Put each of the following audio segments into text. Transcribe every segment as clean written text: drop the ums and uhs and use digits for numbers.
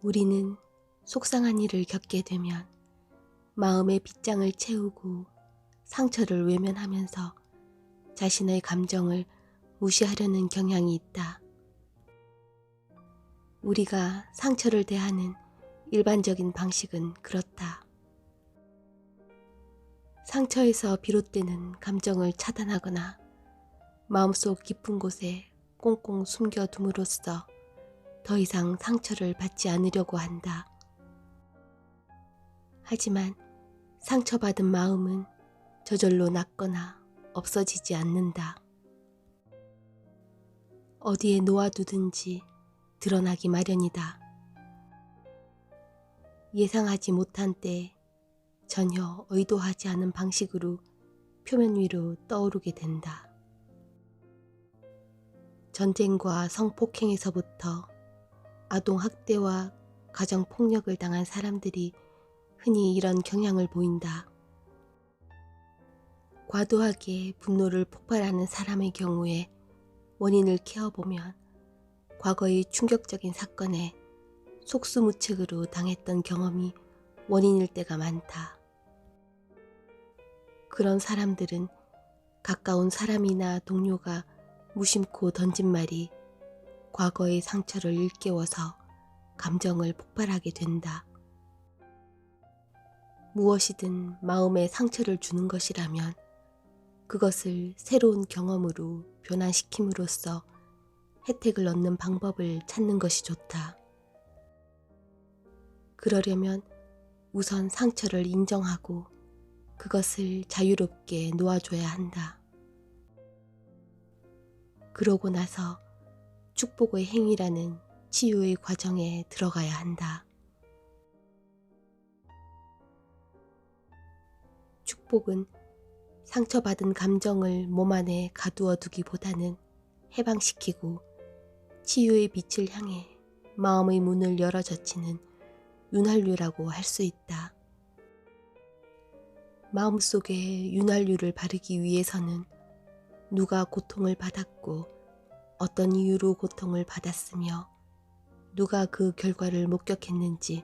우리는 속상한 일을 겪게 되면 마음의 빗장을 채우고 상처를 외면하면서 자신의 감정을 무시하려는 경향이 있다. 우리가 상처를 대하는 일반적인 방식은 그렇다. 상처에서 비롯되는 감정을 차단하거나 마음속 깊은 곳에 꽁꽁 숨겨둠으로써 더 이상 상처를 받지 않으려고 한다. 하지만 상처받은 마음은 저절로 낫거나 없어지지 않는다. 어디에 놓아두든지 드러나기 마련이다. 예상하지 못한 때에 전혀 의도하지 않은 방식으로 표면 위로 떠오르게 된다. 전쟁과 성폭행에서부터 아동학대와 가정폭력을 당한 사람들이 흔히 이런 경향을 보인다. 과도하게 분노를 폭발하는 사람의 경우에 원인을 캐어보면 과거의 충격적인 사건에 속수무책으로 당했던 경험이 원인일 때가 많다. 그런 사람들은 가까운 사람이나 동료가 무심코 던진 말이 과거의 상처를 일깨워서 감정을 폭발하게 된다. 무엇이든 마음에 상처를 주는 것이라면 그것을 새로운 경험으로 변환시킴으로써 혜택을 얻는 방법을 찾는 것이 좋다. 그러려면 우선 상처를 인정하고 그것을 자유롭게 놓아줘야 한다. 그러고 나서 축복의 행위라는 치유의 과정에 들어가야 한다. 축복은 상처받은 감정을 몸 안에 가두어 두기보다는 해방시키고 치유의 빛을 향해 마음의 문을 열어젖히는 윤활유라고 할 수 있다. 마음속에 윤활유를 바르기 위해서는 누가 고통을 받았고 어떤 이유로 고통을 받았으며 누가 그 결과를 목격했는지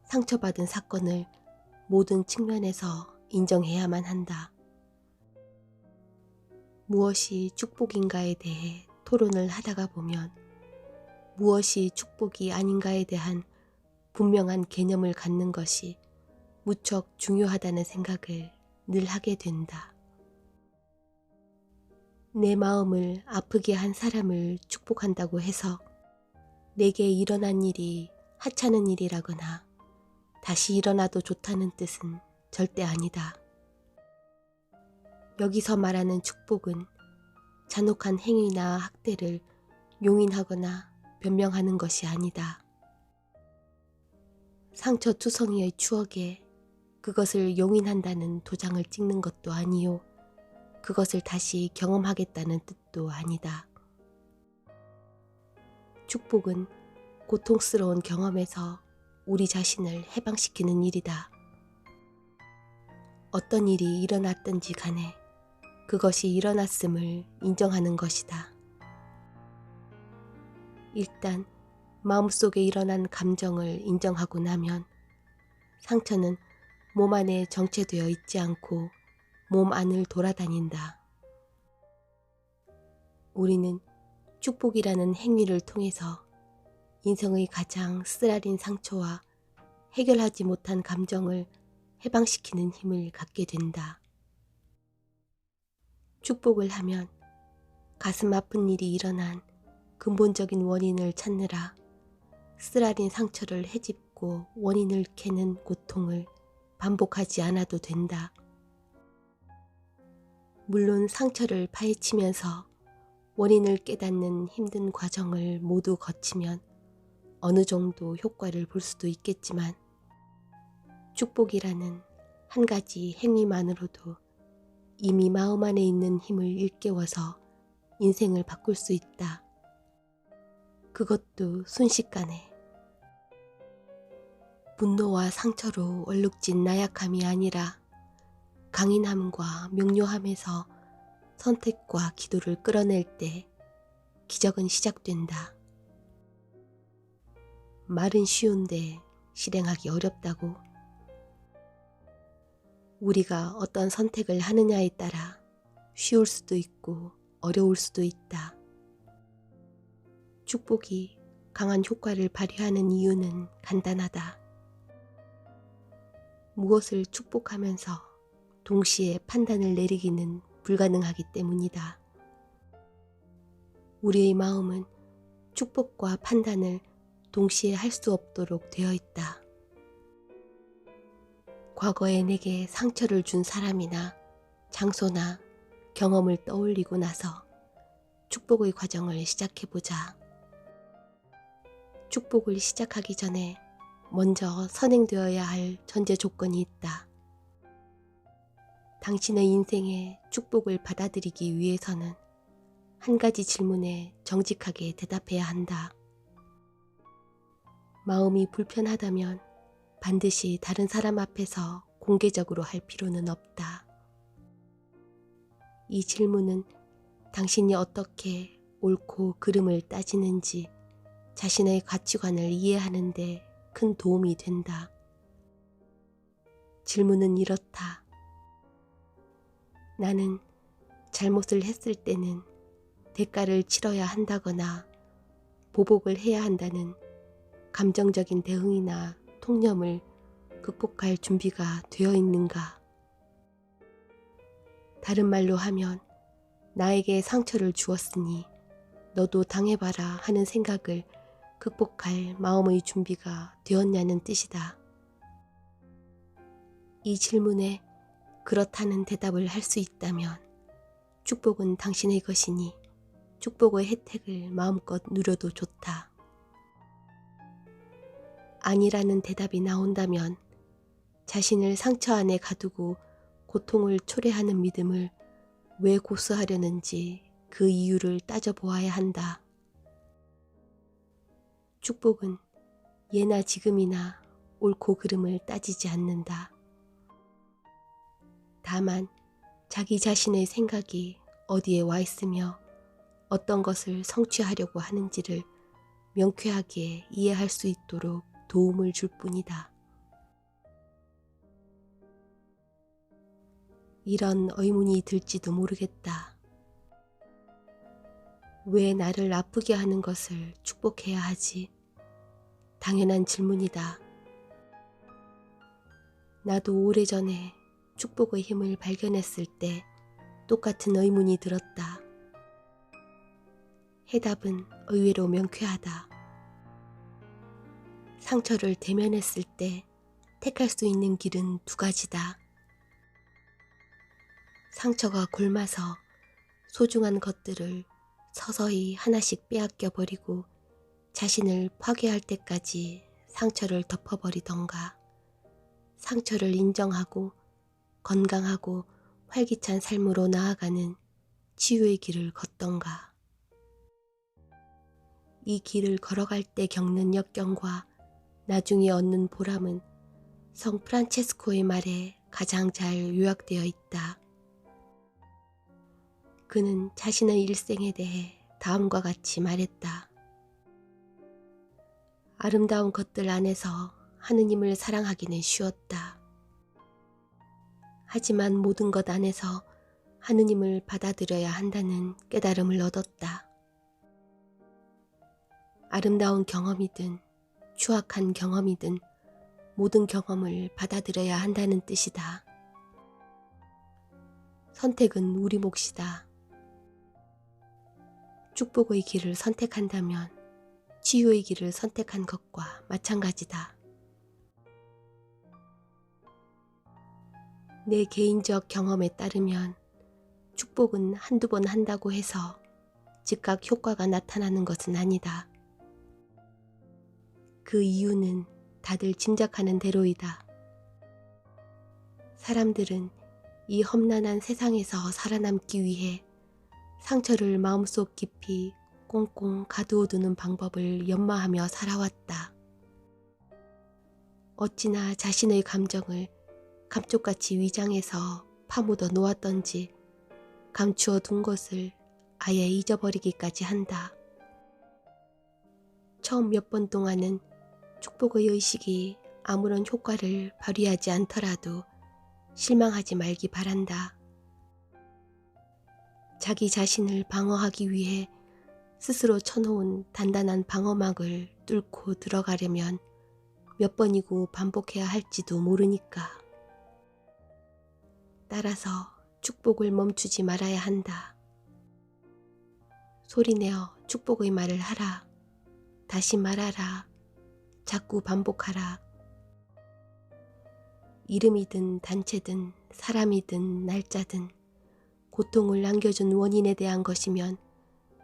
상처받은 사건을 모든 측면에서 인정해야만 한다. 무엇이 축복인가에 대해 토론을 하다가 보면 무엇이 축복이 아닌가에 대한 분명한 개념을 갖는 것이 무척 중요하다는 생각을 늘 하게 된다. 내 마음을 아프게 한 사람을 축복한다고 해서 내게 일어난 일이 하찮은 일이라거나 다시 일어나도 좋다는 뜻은 절대 아니다. 여기서 말하는 축복은 잔혹한 행위나 학대를 용인하거나 변명하는 것이 아니다. 상처투성이의 추억에 그것을 용인한다는 도장을 찍는 것도 아니요. 그것을 다시 경험하겠다는 뜻도 아니다. 축복은 고통스러운 경험에서 우리 자신을 해방시키는 일이다. 어떤 일이 일어났든지 간에 그것이 일어났음을 인정하는 것이다. 일단 마음속에 일어난 감정을 인정하고 나면 상처는 몸 안에 정체되어 있지 않고 몸 안을 돌아다닌다. 우리는 축복이라는 행위를 통해서 인생의 가장 쓰라린 상처와 해결하지 못한 감정을 해방시키는 힘을 갖게 된다. 축복을 하면 가슴 아픈 일이 일어난 근본적인 원인을 찾느라 쓰라린 상처를 헤집고 원인을 캐는 고통을 반복하지 않아도 된다. 물론 상처를 파헤치면서 원인을 깨닫는 힘든 과정을 모두 거치면 어느 정도 효과를 볼 수도 있겠지만 축복이라는 한 가지 행위만으로도 이미 마음 안에 있는 힘을 일깨워서 인생을 바꿀 수 있다. 그것도 순식간에. 분노와 상처로 얼룩진 나약함이 아니라 강인함과 명료함에서 선택과 기도를 끌어낼 때 기적은 시작된다. 말은 쉬운데 실행하기 어렵다고. 우리가 어떤 선택을 하느냐에 따라 쉬울 수도 있고 어려울 수도 있다. 축복이 강한 효과를 발휘하는 이유는 간단하다. 무엇을 축복하면서 동시에 판단을 내리기는 불가능하기 때문이다. 우리의 마음은 축복과 판단을 동시에 할 수 없도록 되어 있다. 과거에 내게 상처를 준 사람이나 장소나 경험을 떠올리고 나서 축복의 과정을 시작해보자. 축복을 시작하기 전에 먼저 선행되어야 할 전제 조건이 있다. 당신의 인생에 축복을 받아들이기 위해서는 한 가지 질문에 정직하게 대답해야 한다. 마음이 불편하다면 반드시 다른 사람 앞에서 공개적으로 할 필요는 없다. 이 질문은 당신이 어떻게 옳고 그름을 따지는지 자신의 가치관을 이해하는 데 큰 도움이 된다. 질문은 이렇다. 나는 잘못을 했을 때는 대가를 치러야 한다거나 보복을 해야 한다는 감정적인 대응이나 통념을 극복할 준비가 되어 있는가? 다른 말로 하면 나에게 상처를 주었으니 너도 당해봐라 하는 생각을 극복할 마음의 준비가 되었냐는 뜻이다. 이 질문에 그렇다는 대답을 할 수 있다면 축복은 당신의 것이니 축복의 혜택을 마음껏 누려도 좋다. 아니라는 대답이 나온다면 자신을 상처 안에 가두고 고통을 초래하는 믿음을 왜 고수하려는지 그 이유를 따져보아야 한다. 축복은 예나 지금이나 옳고 그름을 따지지 않는다. 다만 자기 자신의 생각이 어디에 와 있으며 어떤 것을 성취하려고 하는지를 명쾌하게 이해할 수 있도록 도움을 줄 뿐이다. 이런 의문이 들지도 모르겠다. 왜 나를 아프게 하는 것을 축복해야 하지? 당연한 질문이다. 나도 오래전에 축복의 힘을 발견했을 때 똑같은 의문이 들었다. 해답은 의외로 명쾌하다. 상처를 대면했을 때 택할 수 있는 길은 두 가지다. 상처가 골마서 소중한 것들을 서서히 하나씩 빼앗겨 버리고 자신을 파괴할 때까지 상처를 덮어버리던가, 상처를 인정하고 건강하고 활기찬 삶으로 나아가는 치유의 길을 걷던가. 이 길을 걸어갈 때 겪는 역경과 나중에 얻는 보람은 성 프란체스코의 말에 가장 잘 요약되어 있다. 그는 자신의 일생에 대해 다음과 같이 말했다. 아름다운 것들 안에서 하느님을 사랑하기는 쉬웠다. 하지만 모든 것 안에서 하느님을 받아들여야 한다는 깨달음을 얻었다. 아름다운 경험이든 추악한 경험이든 모든 경험을 받아들여야 한다는 뜻이다. 선택은 우리 몫이다. 축복의 길을 선택한다면 치유의 길을 선택한 것과 마찬가지다. 내 개인적 경험에 따르면 축복은 한두 번 한다고 해서 즉각 효과가 나타나는 것은 아니다. 그 이유는 다들 짐작하는 대로이다. 사람들은 이 험난한 세상에서 살아남기 위해 상처를 마음속 깊이 꽁꽁 가두어두는 방법을 연마하며 살아왔다. 어찌나 자신의 감정을 감쪽같이 위장해서 파묻어 놓았던지 감추어 둔 것을 아예 잊어버리기까지 한다. 처음 몇 번 동안은 축복의 의식이 아무런 효과를 발휘하지 않더라도 실망하지 말기 바란다. 자기 자신을 방어하기 위해 스스로 쳐놓은 단단한 방어막을 뚫고 들어가려면 몇 번이고 반복해야 할지도 모르니까. 따라서 축복을 멈추지 말아야 한다. 소리내어 축복의 말을 하라. 다시 말하라. 자꾸 반복하라. 이름이든 단체든 사람이든 날짜든 고통을 안겨준 원인에 대한 것이면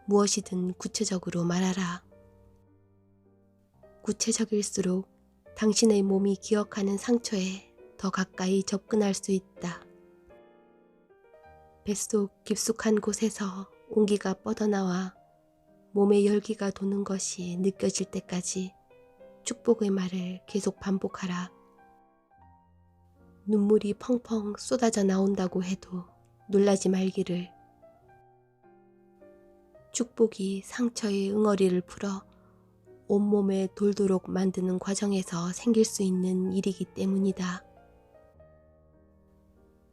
무엇이든 구체적으로 말하라. 구체적일수록 당신의 몸이 기억하는 상처에 더 가까이 접근할 수 있다. 뱃속 깊숙한 곳에서 온기가 뻗어나와 몸에 열기가 도는 것이 느껴질 때까지 축복의 말을 계속 반복하라. 눈물이 펑펑 쏟아져 나온다고 해도 놀라지 말기를. 축복이 상처의 응어리를 풀어 온몸에 돌도록 만드는 과정에서 생길 수 있는 일이기 때문이다.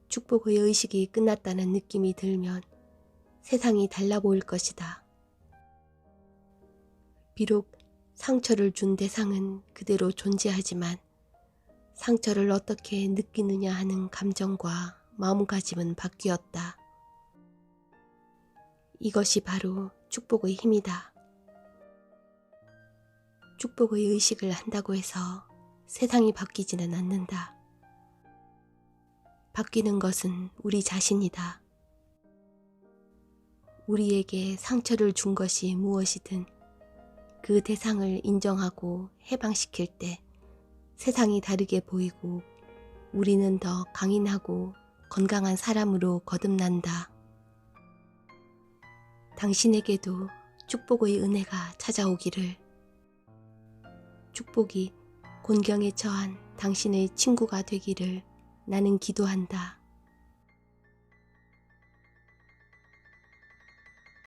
축복의 의식이 끝났다는 느낌이 들면 세상이 달라 보일 것이다. 비록 상처를 준 대상은 그대로 존재하지만 상처를 어떻게 느끼느냐 하는 감정과 마음가짐은 바뀌었다. 이것이 바로 축복의 힘이다. 축복의 의식을 한다고 해서 세상이 바뀌지는 않는다. 바뀌는 것은 우리 자신이다. 우리에게 상처를 준 것이 무엇이든 그 대상을 인정하고 해방시킬 때 세상이 다르게 보이고 우리는 더 강인하고 건강한 사람으로 거듭난다. 당신에게도 축복의 은혜가 찾아오기를. 축복이 곤경에 처한 당신의 친구가 되기를 나는 기도한다.